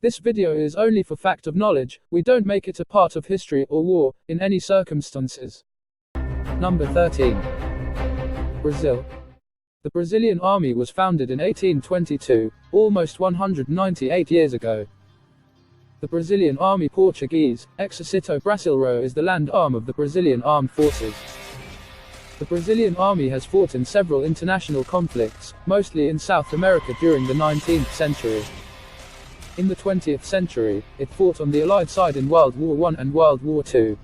This video is only for fact of knowledge, we don't make it a part of history or war, in any circumstances. Number 13. Brazil. The Brazilian army was founded in 1822, almost 198 years ago. The Brazilian Army, Portuguese, Exército Brasileiro, is the land arm of the Brazilian Armed Forces. The Brazilian Army has fought in several international conflicts, mostly in South America during the 19th century. In the 20th century, it fought on the Allied side in World War I and World War II.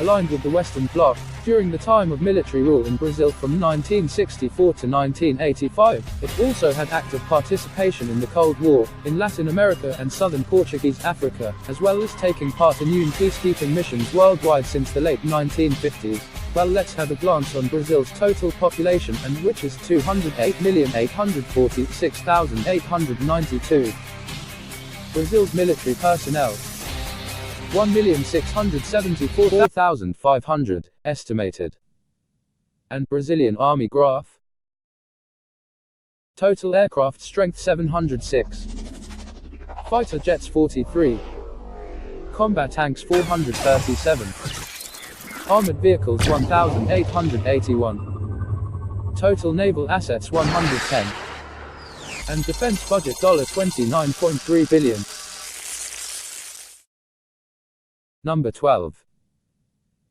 Aligned with the Western Bloc, during the time of military rule in Brazil from 1964 to 1985, it also had active participation in the Cold War, in Latin America and southern Portuguese Africa, as well as taking part in UN peacekeeping missions worldwide since the late 1950s. Well, let's have a glance on Brazil's total population, and which is 208,846,892. Brazil's military personnel: 1,674,500, estimated. And Brazilian Army graph. Total aircraft strength 706. Fighter jets 43. Combat tanks 437. Armored vehicles 1,881. Total naval assets 110. And defense budget $29.3 billion. Number 12.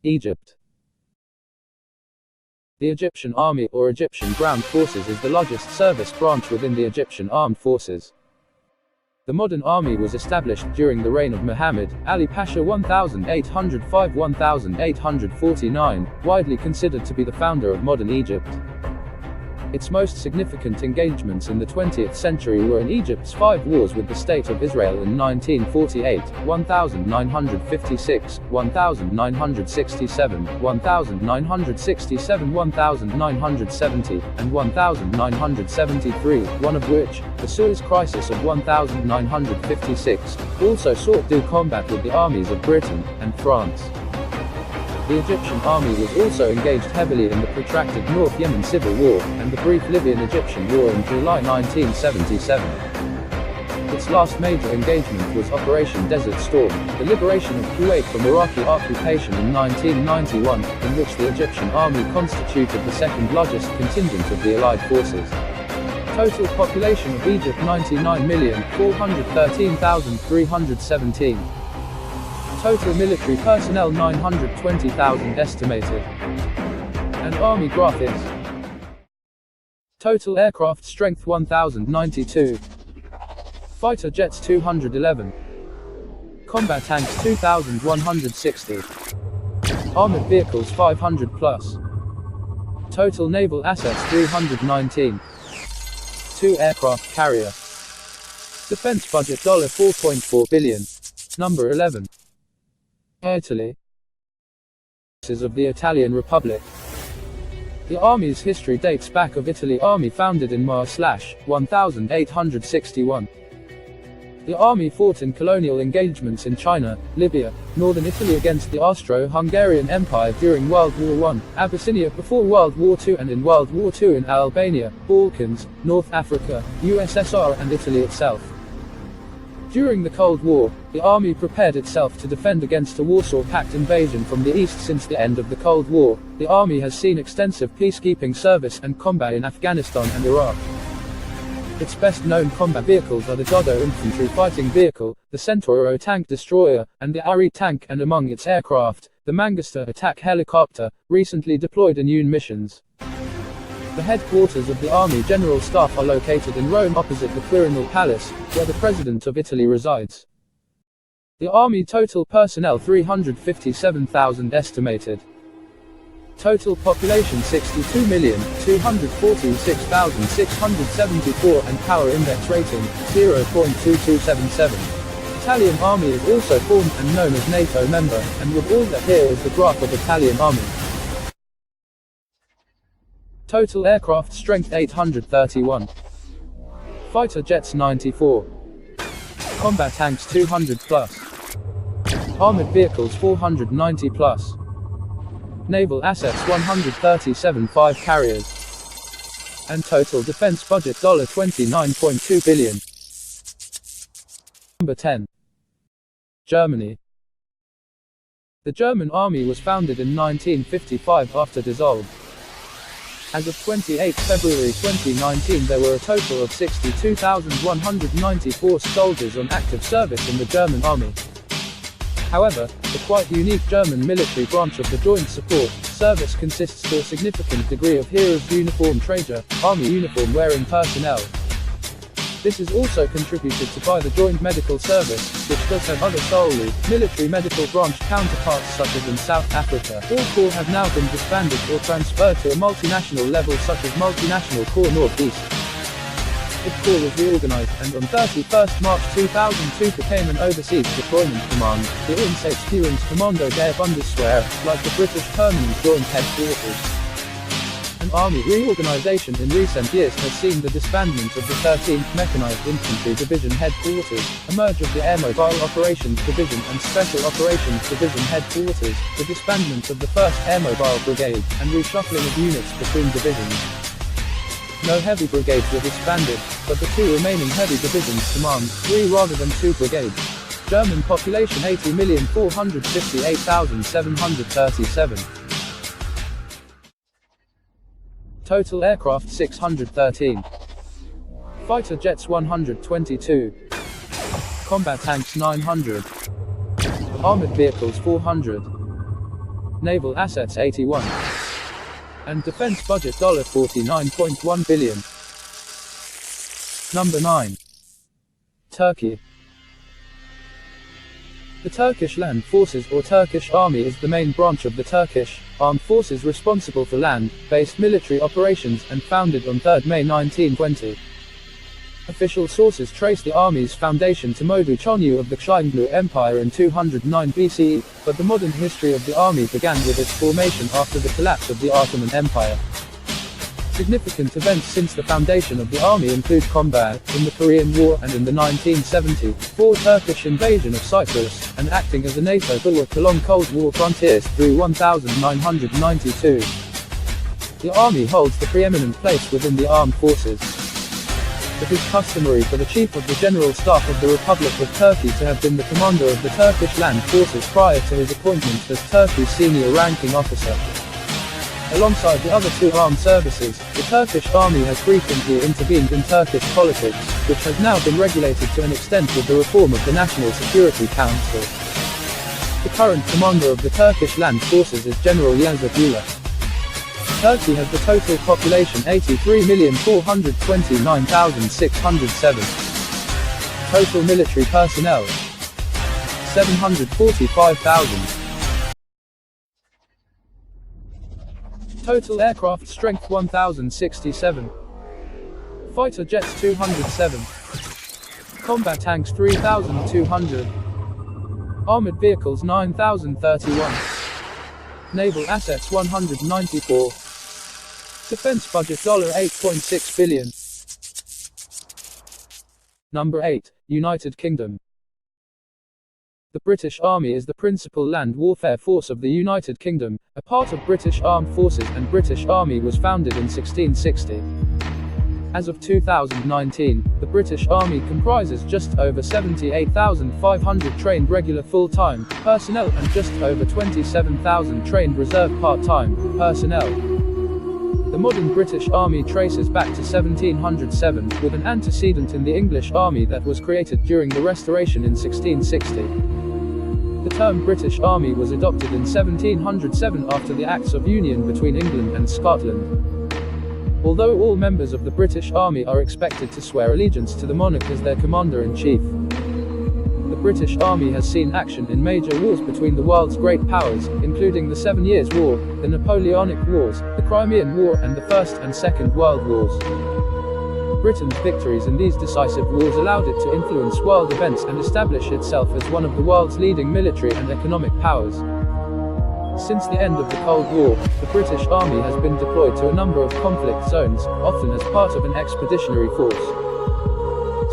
Egypt. The Egyptian Army, or Egyptian Ground Forces, is the largest service branch within the Egyptian Armed Forces. The modern army was established during the reign of Muhammad Ali Pasha 1805–1849, widely considered to be the founder of modern Egypt. Its most significant engagements in the 20th century were in Egypt's 5 wars with the State of Israel in 1948, 1956, 1967, 1967, 1970, and 1973, one of which, the Suez Crisis of 1956, also sought to combat with the armies of Britain and France. The Egyptian army was also engaged heavily in the protracted North Yemen Civil War, and the brief Libyan-Egyptian War in July 1977. Its last major engagement was Operation Desert Storm, the liberation of Kuwait from Iraqi occupation in 1991, in which the Egyptian army constituted the second largest contingent of the Allied forces. Total population of Egypt 99,413,317. Total military personnel 920,000 estimated. And army graph is: total aircraft strength 1,092. Fighter jets 211. Combat tanks 2,160. Armored vehicles 500 plus. Total naval assets 319. 2 aircraft carrier. Defense budget $4.4 billion. Number 11. Italy. Of the Italian Republic. The army's history dates back of Italy. Army founded in Mar/1861. The army fought in colonial engagements in China, Libya, northern Italy against the Austro-Hungarian Empire during World War I, Abyssinia before World War II, and in World War II in Albania, Balkans, North Africa, USSR, and Italy itself. During the Cold War, the army prepared itself to defend against a Warsaw Pact invasion from the east. Since the end of the Cold War, the army has seen extensive peacekeeping service and combat in Afghanistan and Iraq. Its best-known combat vehicles are the Dodo infantry fighting vehicle, the Centauro tank destroyer, and the Ari tank, and among its aircraft, the Mangostar attack helicopter, recently deployed in UN missions. The headquarters of the Army General Staff are located in Rome opposite the Quirinal Palace, where the President of Italy resides. The Army total personnel 357,000 estimated. Total population 62,246,674 and power index rating 0.2277. Italian Army is also formed and known as NATO member, and with all that here is the graph of Italian Army. Total aircraft strength 831. Fighter jets 94. Combat tanks 200 plus. Armored vehicles 490 plus. Naval assets 137. 5 carriers. And total defense budget $29.2 billion. Number 10. Germany. The German army was founded in 1955 after dissolved. As of 28 February 2019, there were a total of 62,194 soldiers on active service in the German army. However, the quite unique German military branch of the Joint Support Service consists to a significant degree of heroes uniform Träger, army uniform wearing personnel. This is also contributed to by the Joint Medical Service, which does have other solely military medical branch counterparts such as in South Africa. All corps have now been disbanded or transferred to a multinational level such as Multinational Corps Northeast. The corps was reorganized and on 31 March 2002 became an overseas deployment command, the Insatsführungskommando der Bundeswehr, like the British Permanent Joint Headquarters. An army reorganization in recent years has seen the disbandment of the 13th Mechanized Infantry Division Headquarters, a merge of the Air Mobile Operations Division and Special Operations Division Headquarters, the disbandment of the 1st Air Mobile Brigade, and reshuffling of units between divisions. No heavy brigades were disbanded, but the 2 remaining heavy divisions command 3 rather than 2 brigades. German population 80,458,737. Total aircraft 613. Fighter jets 122. Combat tanks 900. Armored vehicles 400. Naval assets 81. And defense budget $49.1 billion. Number 9. Turkey. The Turkish Land Forces or Turkish Army is the main branch of the Turkish Armed Forces responsible for land-based military operations and founded on 3 May 1920. Official sources trace the army's foundation to Modu Chonyu of the Xiongnu Empire in 209 BCE, but the modern history of the army began with its formation after the collapse of the Ottoman Empire. Significant events since the foundation of the army include combat in the Korean War and in the 1970s, Turkish invasion of Cyprus, and acting as a NATO bulwark along Cold War frontiers through 1992. The army holds the preeminent place within the armed forces. It is customary for the Chief of the General Staff of the Republic of Turkey to have been the commander of the Turkish Land Forces prior to his appointment as Turkey's senior ranking officer. Alongside the other 2 armed services, the Turkish army has frequently intervened in Turkish politics, which has now been regulated to an extent with the reform of the National Security Council. The current commander of the Turkish Land Forces is General Yazıcıoğlu. Turkey has the total population 83,429,607. Total military personnel 745,000. Total aircraft strength 1,067. Fighter jets 207. Combat tanks 3,200. Armored vehicles 9,031. Naval assets 194. Defense budget $8.6 billion. Number 8. United Kingdom. The British Army is the principal land warfare force of the United Kingdom, a part of British Armed Forces, and British Army was founded in 1660. As of 2019, the British Army comprises just over 78,500 trained regular full-time personnel and just over 27,000 trained reserve part-time personnel. The modern British Army traces back to 1707, with an antecedent in the English Army that was created during the Restoration in 1660. The term British Army was adopted in 1707 after the Acts of Union between England and Scotland. Although all members of the British Army are expected to swear allegiance to the monarch as their commander-in-chief. The British Army has seen action in major wars between the world's great powers, including the 7 Years' War, the Napoleonic Wars, the Crimean War and the First and Second World Wars. Britain's victories in these decisive wars allowed it to influence world events and establish itself as one of the world's leading military and economic powers. Since the end of the Cold War, the British Army has been deployed to a number of conflict zones, often as part of an expeditionary force.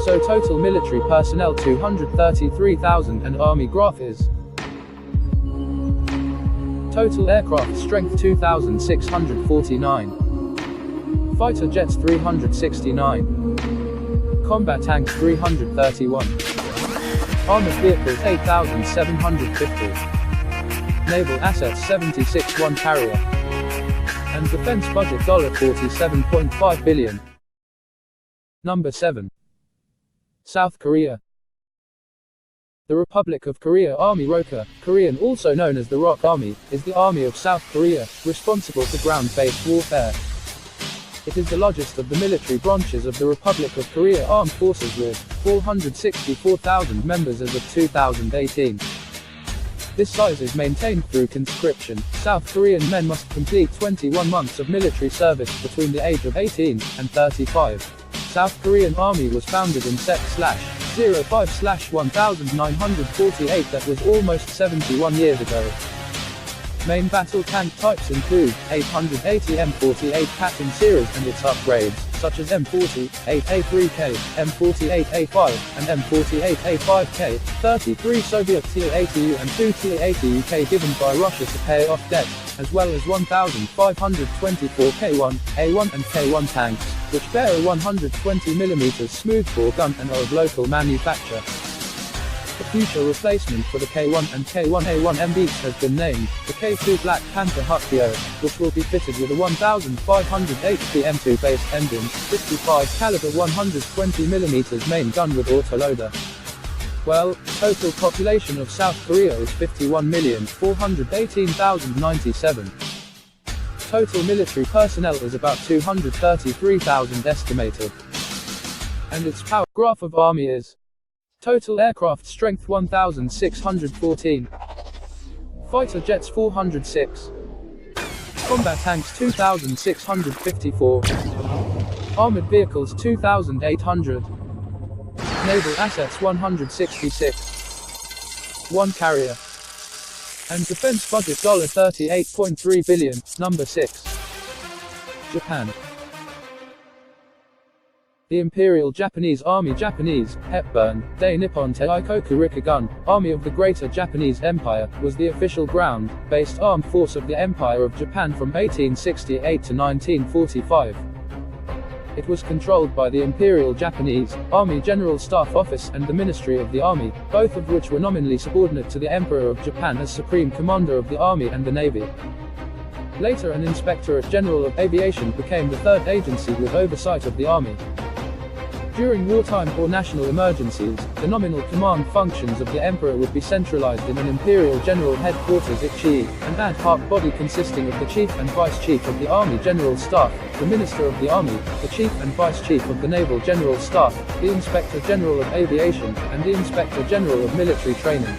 So total military personnel 233,000 and Army graph is. Total aircraft strength 2,649. Fighter jets 369. Combat tanks 331. Armored vehicles 8,750. Naval assets 76 one carrier. And defense budget $47.5 billion. Number 7. South Korea. The Republic of Korea Army ROKA, Korean also known as the ROK Army, is the army of South Korea, responsible for ground-based warfare. It is the largest of the military branches of the Republic of Korea Armed Forces with 464,000 members as of 2018. This size is maintained through conscription. South Korean men must complete 21 months of military service between the age of 18 and 35. South Korean Army was founded in Sep/05/1948, that was almost 71 years ago. Main battle tank types include 880 M48 Patton series and its upgrades, such as M48A3K, M48A5, and M48A5K, 33 Soviet Tu-80U and 2 Tu-80UK given by Russia to pay off debt, as well as 1,524 K1, A1 and K1 tanks, which bear a 120mm smoothbore gun and are of local manufacture. The future replacement for the K1 and K1A1 MBs has been named the K2 Black Panther Hukyo, which will be fitted with a 1,500 HP M2-based engine, 55 caliber 120mm main gun with autoloader. Well, total population of South Korea is 51,418,097. Total military personnel is about 233,000 estimated. And its power graph of army is: total aircraft strength 1,614. Fighter jets 406. Combat tanks 2,654. Armored vehicles 2,800. Naval assets 166. One carrier. And defense budget $38.3 billion. Number 6. Japan. The Imperial Japanese Army Japanese, Hepburn, Dei Nippon Teikoku Rikagun, Army of the Greater Japanese Empire, was the official ground-based armed force of the Empire of Japan from 1868 to 1945. It was controlled by the Imperial Japanese Army General Staff Office and the Ministry of the Army, both of which were nominally subordinate to the Emperor of Japan as Supreme Commander of the Army and the Navy. Later, an Inspectorate General of Aviation became the third agency with oversight of the Army. During wartime or national emergencies, the nominal command functions of the Emperor would be centralized in an Imperial General Headquarters (ICHI), an ad hoc body consisting of the Chief and Vice Chief of the Army General Staff, the Minister of the Army, the Chief and Vice Chief of the Naval General Staff, the Inspector General of Aviation, and the Inspector General of Military Training.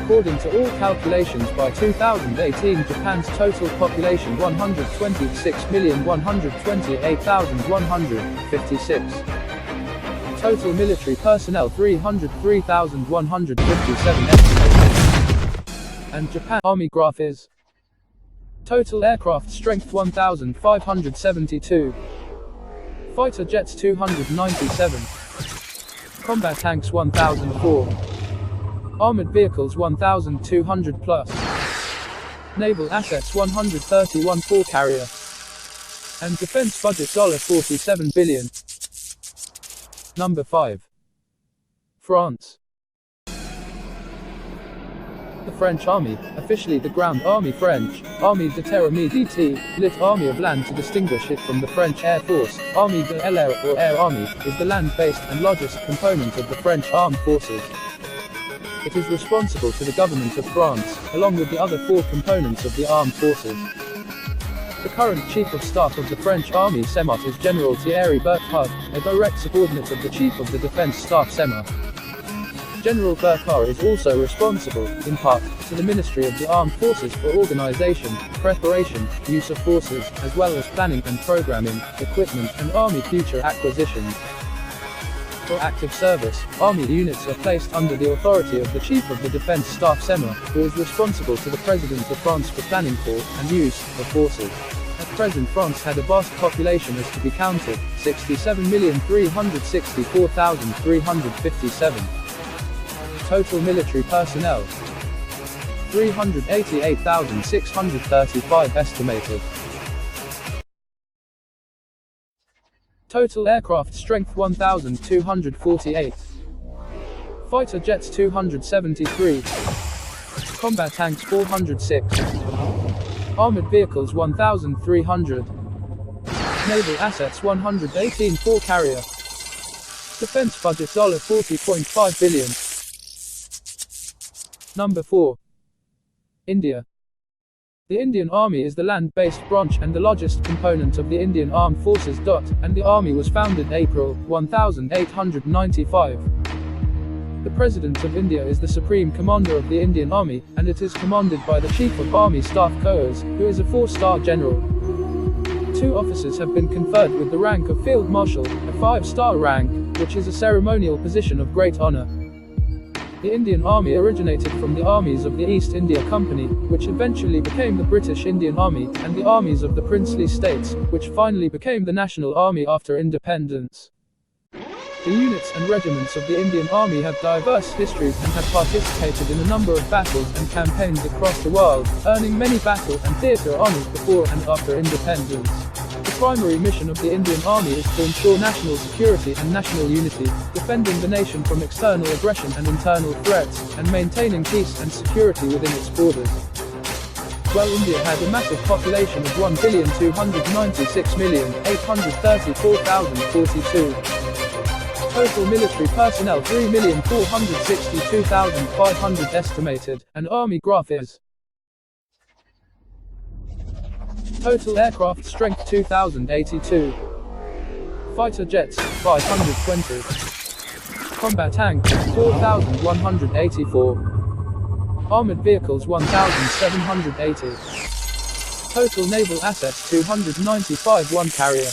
According to all calculations, by 2018 Japan's total population 126,128,156. Total military personnel 303,157 estimated. And Japan Army graph is: total aircraft strength 1,572. Fighter jets 297. Combat tanks 1,004. Armored vehicles 1,200 plus. Naval assets 131 4 carrier. And defense budget $47 billion. Number 5. France. The French Army, officially the Ground Army French, Armée de Terre Militaire, lit Army of Land to distinguish it from the French Air Force, Armée de l'Air or Air Army, is the land-based and largest component of the French Armed Forces. It is responsible to the government of France, along with the other 4 components of the armed forces. The current Chief of Staff of the French Army SEMAT is General Thierry Burkhard, a direct subordinate of the Chief of the Defense Staff SEMA. General Burkhard is also responsible, in part, to the Ministry of the Armed Forces for organization, preparation, use of forces, as well as planning and programming, equipment and Army future acquisitions. For active service, Army units are placed under the authority of the Chief of the Defense Staff SEMA, who is responsible to the President of France for planning for, and use, of forces. At present France had a vast population as to be counted, 67,364,357. Total military personnel 388,635 estimated. Total aircraft strength 1,248. Fighter jets 273. Combat tanks 406. Armored vehicles 1,300. Naval assets 118. 4 carrier. Defense budget $40.5 billion. Number 4. India. The Indian Army is the land-based branch and the largest component of the Indian Armed Forces. And the Army was founded April 1895. The President of India is the Supreme Commander of the Indian Army, and it is commanded by the Chief of Army Staff Corps, who is a 4-star general. 2 officers have been conferred with the rank of Field Marshal, a 5-star rank, which is a ceremonial position of great honor. The Indian Army originated from the armies of the East India Company, which eventually became the British Indian Army, and the armies of the princely states, which finally became the National Army after independence. The units and regiments of the Indian Army have diverse histories and have participated in a number of battles and campaigns across the world, earning many battle and theatre honours before and after independence. The primary mission of the Indian Army is to ensure national security and national unity, defending the nation from external aggression and internal threats, and maintaining peace and security within its borders. While India had a massive population of 1,296,834,042. Total military personnel 3,462,500 estimated. An army graph is. Total aircraft strength 2,082. Fighter jets 520. Combat tanks 4,184. Armored vehicles 1,780. Total naval assets 295. 1 carrier.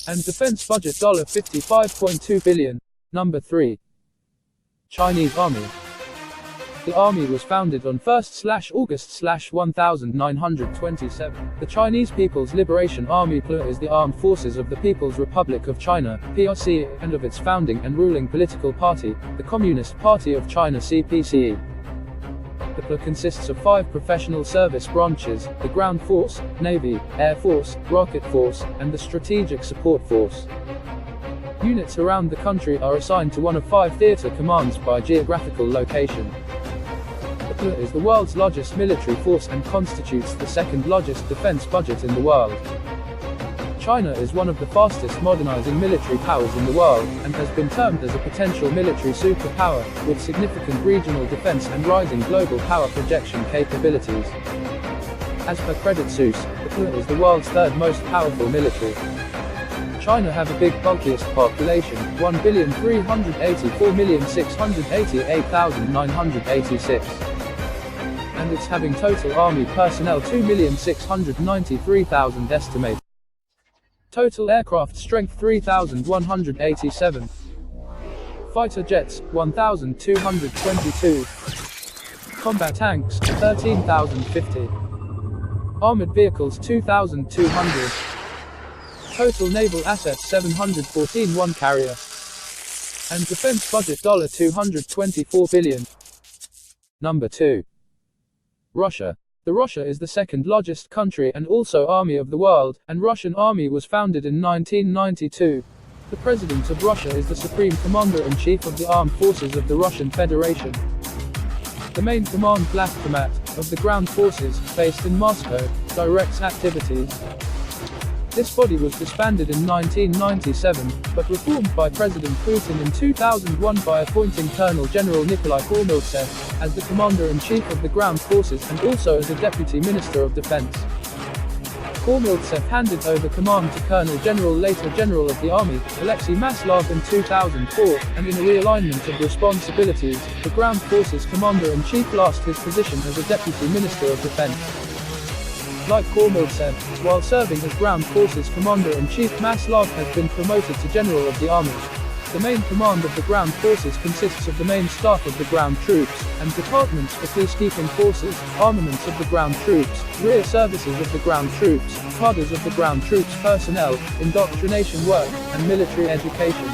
And defense budget $55.2 billion. Number 3. Chinese Army. The army was founded on 1st/August/1927. The Chinese People's Liberation Army (PLA) is the armed forces of the People's Republic of China (PRC) and of its founding and ruling political party, the Communist Party of China (CPC). The PLA consists of 5 professional service branches: the Ground Force, Navy, Air Force, Rocket Force, and the Strategic Support Force. Units around the country are assigned to one of 5 theater commands by geographical location. The PLA is the world's largest military force and constitutes the 2nd largest defense budget in the world. China is one of the fastest modernizing military powers in the world, and has been termed as a potential military superpower, with significant regional defense and rising global power projection capabilities. As per Credit Suisse, the PLA is the world's 3rd most powerful military. China have a big bulkiest population, 1,384,688,986. And it's having total army personnel 2,693,000 estimated. Total aircraft strength 3,187. Fighter jets 1,222. Combat tanks 13,050. Armored vehicles 2,200. Total naval assets 714. 1 carrier. And defense budget $224 billion. Number 2. Russia. Russia is the 2nd largest country and also army of the world, and Russian army was founded in 1992. The President of Russia is the Supreme Commander-in-Chief of the Armed Forces of the Russian Federation. The main command Glavkomat of the ground forces, based in Moscow, directs activities. This body was disbanded in 1997, but reformed by President Putin in 2001 by appointing Colonel General Nikolai Kormiltsev as the Commander-in-Chief of the Ground Forces and also as a Deputy Minister of Defense. Kormiltsev handed over command to Colonel General, later General of the Army, Alexei Maslov in 2004, and in a realignment of responsibilities, the Ground Forces Commander-in-Chief lost his position as a Deputy Minister of Defense. Like Kormiltsev, while serving as Ground Forces Commander-in-Chief, Maslov has been promoted to General of the Army. The main command of the ground forces consists of the main staff of the ground troops, and departments for peacekeeping forces, armaments of the ground troops, rear services of the ground troops, cadres of the ground troops personnel, indoctrination work, and military education.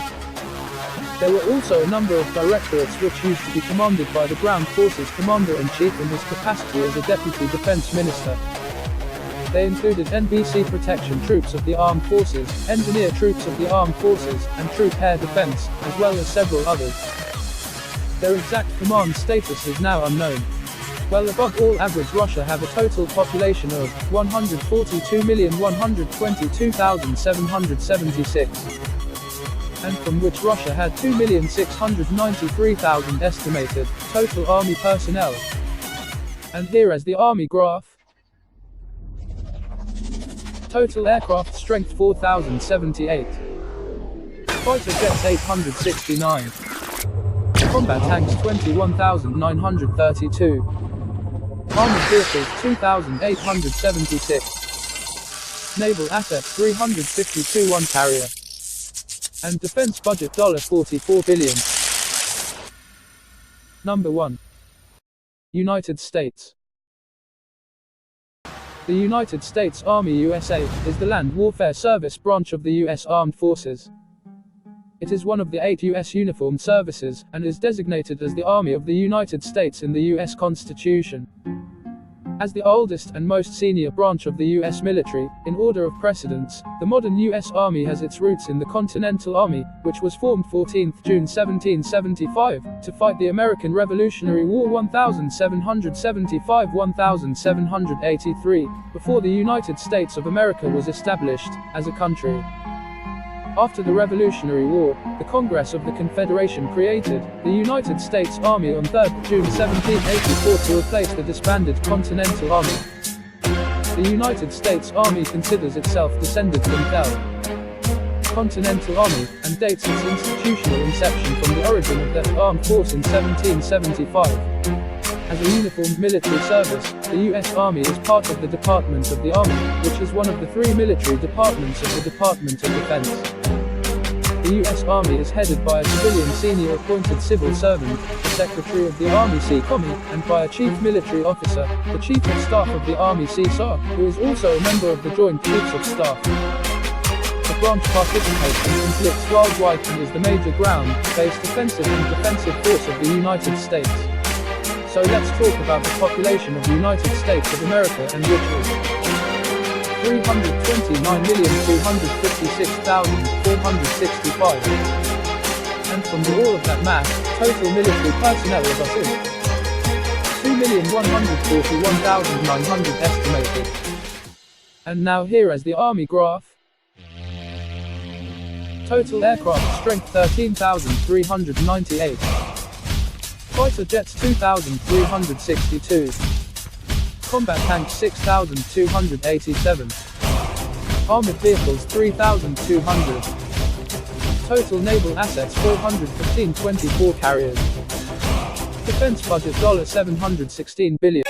There were also a number of directorates which used to be commanded by the Ground Forces Commander-in-Chief in his capacity as a Deputy Defense Minister. They included NBC Protection Troops of the Armed Forces, Engineer Troops of the Armed Forces, and Troop Air Defense, as well as several others. Their exact command status is now unknown. Well above all average, Russia have a total population of 142,122,776. And from which Russia had 2,693,000 estimated total army personnel. And here is the army graph. Total aircraft strength 4,078. Fighter jets 869. Combat tanks 21,932. Armored vehicles 2,876. Naval assets 352 one carrier. And defense budget $44 billion. Number 1. United States. The United States Army USA is the land warfare service branch of the U.S. Armed Forces. It is one of the 8 U.S. uniformed services, and is designated as the Army of the United States in the U.S. Constitution. As the oldest and most senior branch of the U.S. military, in order of precedence, the modern U.S. Army has its roots in the Continental Army, which was formed 14 June 1775, to fight the American Revolutionary War 1775-1783, before the United States of America was established, as a country. After the Revolutionary War, the Congress of the Confederation created the United States Army on 3 June 1784 to replace the disbanded Continental Army. The United States Army considers itself descended from the Continental Army, and dates its institutional inception from the origin of that armed force in 1775. As a uniformed military service, the U.S. Army is part of the Department of the Army, which is one of the 3 military departments of the Department of Defense. The U.S. Army is headed by a civilian senior appointed civil servant, the Secretary of the Army CCOMI, and by a Chief Military Officer, the Chief of Staff of the Army CSAR, who is also a member of the Joint Chiefs of Staff. The branch participates in conflicts worldwide and is the major ground-based offensive and defensive force of the United States. So let's talk about the population of the United States of America, and which is 329,256,465. And from all of that math, total military personnel of us is 2,141,900 estimated. And now here is the Army graph. Total aircraft strength 13,398. Fighter jets 2,362. Combat tanks 6,287. Armored vehicles 3,200. Total naval assets 415 24 carriers. Defense budget $716 billion.